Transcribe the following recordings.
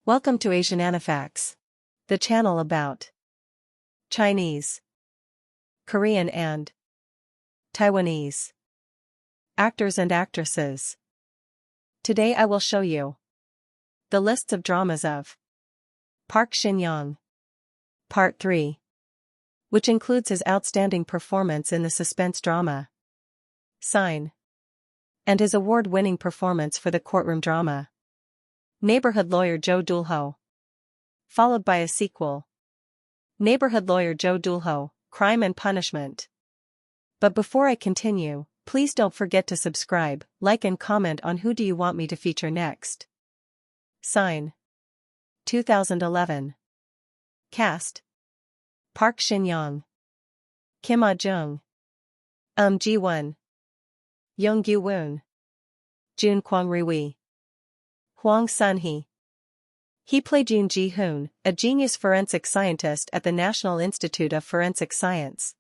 Welcome to Asian Anifacts, the channel about Chinese, Korean and Taiwanese actors and actresses. Today I will show you the lists of dramas of Park Shin Yang, Part 3, which includes his outstanding performance in the suspense drama Sign, and his award-winning performance for the courtroom drama Neighborhood Lawyer Deul-ho, followed by a sequel, Neighborhood Lawyer Deul-ho, Crime and Punishment. But before I continue, please don't forget to subscribe, like and comment on who do you want me to feature next. Sign 2011. Cast: Park Shin Yang, Kim Ah-jung, Ji-won, Young Gyu-woon, Jun Kwang-ri-wee, Hwang Sun-hee. He played Yoon Ji-hoon, a genius forensic scientist at the National Institute of Forensic Science.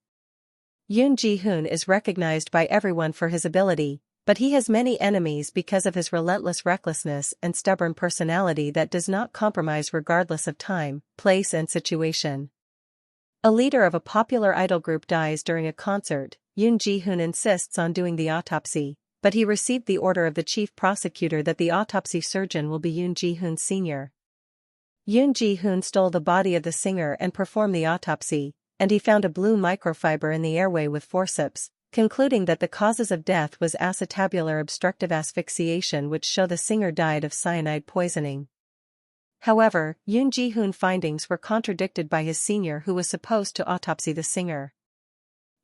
Yoon Ji-hoon is recognized by everyone for his ability, but he has many enemies because of his relentless recklessness and stubborn personality that does not compromise regardless of time, place and situation. A leader of a popular idol group dies during a concert. Yoon Ji-hoon insists on doing the autopsy, but he received the order of the chief prosecutor that the autopsy surgeon will be Yoon Ji-hoon Sr. Yoon Ji-hoon stole the body of the singer and performed the autopsy, and he found a blue microfiber in the airway with forceps, concluding that the causes of death was acetabular obstructive asphyxiation, which show the singer died of cyanide poisoning. However, Yoon Ji-hoon's findings were contradicted by his senior, who was supposed to autopsy the singer.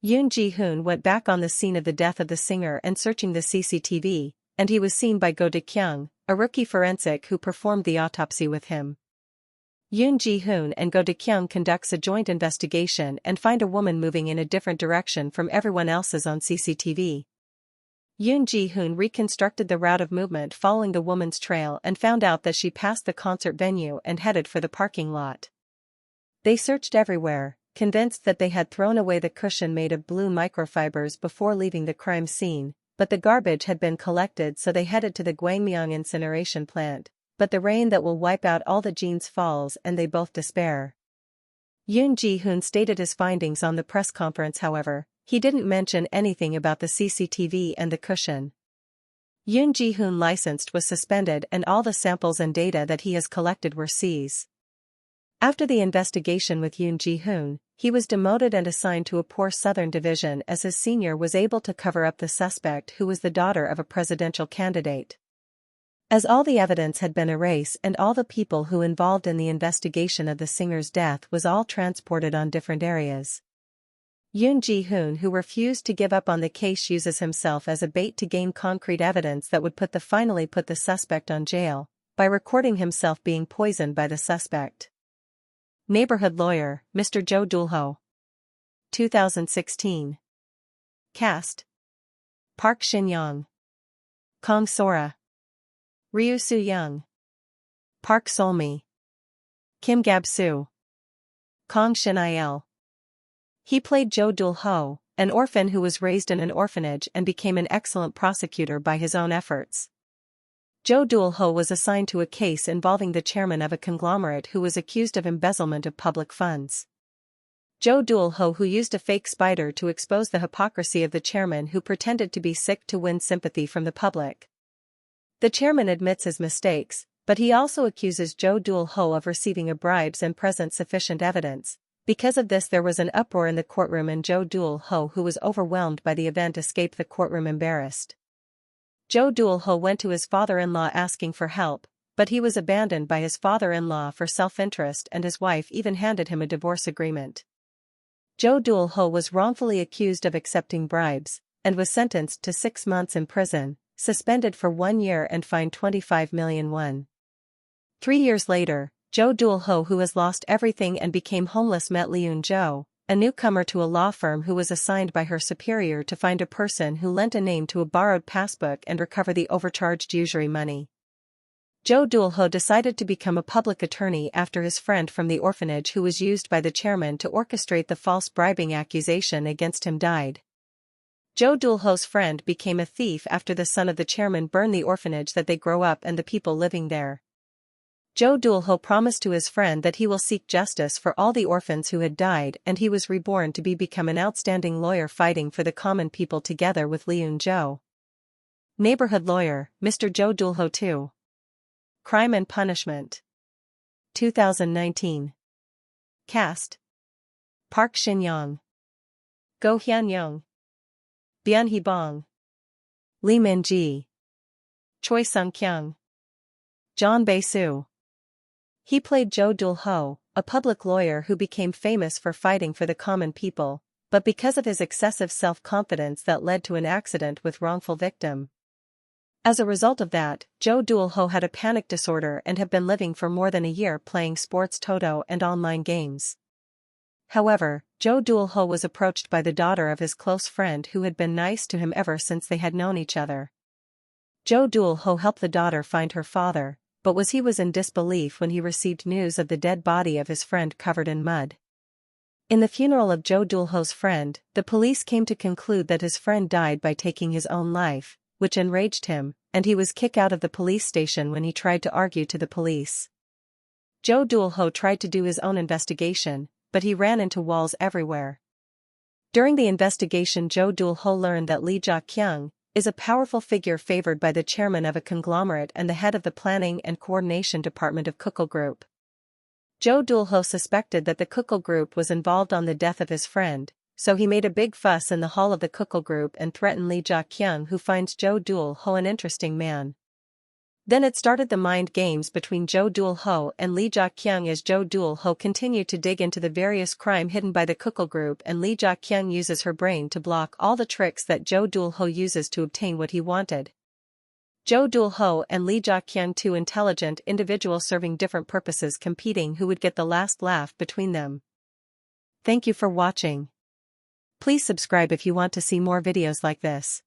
Yoon Ji-hoon went back on the scene of the death of the singer and searching the CCTV, and he was seen by Go De-kyung, a rookie forensic who performed the autopsy with him. Yoon Ji-hoon and Go De-kyung conducts a joint investigation and find a woman moving in a different direction from everyone else's on CCTV. Yoon Ji-hoon reconstructed the route of movement following the woman's trail and found out that she passed the concert venue and headed for the parking lot. They searched everywhere, convinced that they had thrown away the cushion made of blue microfibers before leaving the crime scene, but the garbage had been collected, so they headed to the Gwangmyeong incineration plant. But the rain that will wipe out all the genes falls and they both despair. Yoon Ji-hoon stated his findings on the press conference. However, he didn't mention anything about the CCTV and the cushion. Yoon Ji-hoon's license was suspended and all the samples and data that he has collected were seized. After the investigation with Yoon Ji-hoon, he was demoted and assigned to a poor southern division as his senior was able to cover up the suspect, who was the daughter of a presidential candidate. As all the evidence had been erased and all the people who involved in the investigation of the singer's death was all transported on different areas. Yoon Ji-hoon, who refused to give up on the case, uses himself as a bait to gain concrete evidence that would finally put the suspect on jail, by recording himself being poisoned by the suspect. Neighborhood Lawyer, Mr. Deul-ho. 2016. Cast: Park Shin Yang, Kang Sora, Ryu Soo-young, Park Sol-mi, Kim Gab-soo, Kang Shin-il. He played Deul-ho, an orphan who was raised in an orphanage and became an excellent prosecutor by his own efforts. Deul-ho was assigned to a case involving the chairman of a conglomerate who was accused of embezzlement of public funds. Deul-ho, who used a fake spider to expose the hypocrisy of the chairman, who pretended to be sick to win sympathy from the public. The chairman admits his mistakes, but he also accuses Deul-ho of receiving bribes and presents sufficient evidence. Because of this, there was an uproar in the courtroom and Deul-ho, who was overwhelmed by the event, escaped the courtroom embarrassed. Deul-ho went to his father-in-law asking for help, but he was abandoned by his father-in-law for self-interest, and his wife even handed him a divorce agreement. Deul-ho was wrongfully accused of accepting bribes, and was sentenced to 6 months in prison, suspended for 1 year and fined 25 million won. 3 years later, Deul-ho, who has lost everything and became homeless, met Leun-jo, a newcomer to a law firm who was assigned by her superior to find a person who lent a name to a borrowed passbook and recover the overcharged usury money. Deul-ho decided to become a public attorney after his friend from the orphanage, who was used by the chairman to orchestrate the false bribing accusation against him, died. Deul-ho's friend became a thief after the son of the chairman burned the orphanage that they grow up and the people living there. Deul-ho promised to his friend that he will seek justice for all the orphans who had died, and he was reborn to become an outstanding lawyer fighting for the common people together with Lee Eun-jo. Neighborhood lawyer, Mr. Deul-ho 2. Crime and Punishment. 2019. Cast: Park Shin Yang, Go Hyun-young, Byun Hee-bong, Lee Min-ji, Choi Sung-kyung, John Bae-soo. He played Deul-ho, a public lawyer who became famous for fighting for the common people, but because of his excessive self-confidence that led to an accident with wrongful victim. As a result of that, Deul-ho had a panic disorder and have been living for more than a year playing sports toto and online games. However, Deul-ho was approached by the daughter of his close friend who had been nice to him ever since they had known each other. Deul-ho helped the daughter find her father, but was in disbelief when he received news of the dead body of his friend covered in mud. In the funeral of Deul-ho's friend, the police came to conclude that his friend died by taking his own life, which enraged him, and he was kicked out of the police station when he tried to argue to the police. Deul-ho tried to do his own investigation, but he ran into walls everywhere. During the investigation, Deul-ho learned that Lee Ja-kyung is a powerful figure favored by the chairman of a conglomerate and the head of the planning and coordination department of Kukul Group. Deul-ho suspected that the Kukul Group was involved on the death of his friend, so he made a big fuss in the hall of the Kukul Group and threatened Lee Ja-kyung, who finds Deul-ho an interesting man. Then it started the mind games between Deul-ho and Lee Ja-kyung as Deul-ho continued to dig into the various crime hidden by the Kukul Group, and Lee Ja-kyung uses her brain to block all the tricks that Deul-ho uses to obtain what he wanted. Deul-ho and Lee Ja-kyung, two intelligent individuals serving different purposes, competing who would get the last laugh between them. Thank you for watching. Please subscribe if you want to see more videos like this.